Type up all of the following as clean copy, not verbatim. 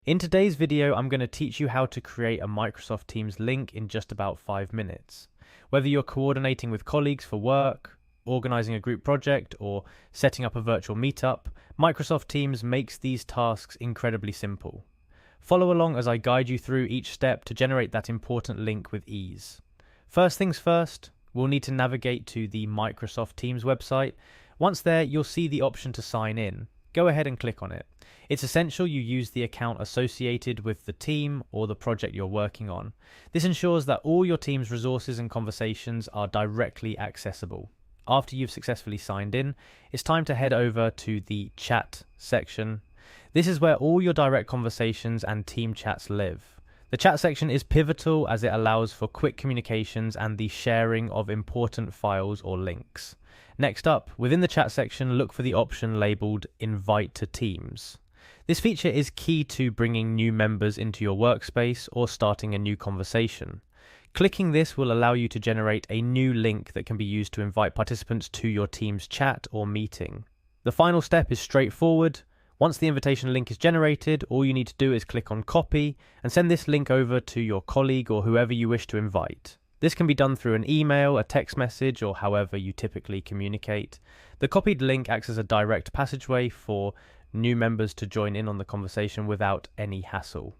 In today's video, I'm going to teach you how to create a Microsoft Teams link in just about 5 minutes. Whether you're coordinating with colleagues for work, organizing a group project, or setting up a virtual meetup, Microsoft Teams makes these tasks incredibly simple. Follow along as I guide you through each step to generate that important link with ease. First things first, we'll need to navigate to the Microsoft Teams website. Once there, you'll see the option to sign in. Go ahead and click on it. It's essential you use the account associated with the team or the project you're working on. This ensures that all your team's resources and conversations are directly accessible. After you've successfully signed in, it's time to head over to the chat section. This is where all your direct conversations and team chats live. The chat section is pivotal as it allows for quick communications and the sharing of important files or links. Next up, within the chat section, look for the option labeled Invite to Teams. This feature is key to bringing new members into your workspace or starting a new conversation. Clicking this will allow you to generate a new link that can be used to invite participants to your team's chat or meeting. The final step is straightforward. Once the invitation link is generated, all you need to do is click on Copy and send this link over to your colleague or whoever you wish to invite. This can be done through an email, a text message, or however you typically communicate. The copied link acts as a direct passageway for new members to join in on the conversation without any hassle.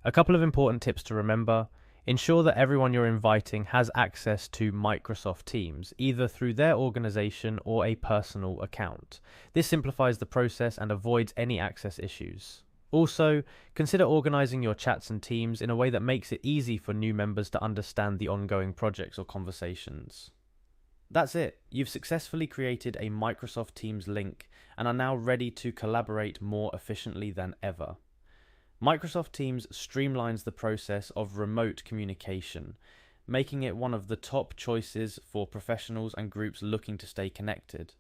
A couple of important tips to remember. Ensure that everyone you're inviting has access to Microsoft Teams, either through their organization or a personal account. This simplifies the process and avoids any access issues. Also, consider organizing your chats and teams in a way that makes it easy for new members to understand the ongoing projects or conversations. That's it. You've successfully created a Microsoft Teams link and are now ready to collaborate more efficiently than ever. Microsoft Teams streamlines the process of remote communication, making it one of the top choices for professionals and groups looking to stay connected.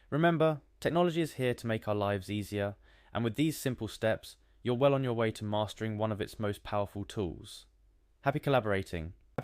Remember, technology is here to make our lives easier, and with these simple steps, you're well on your way to mastering one of its most powerful tools. Happy collaborating!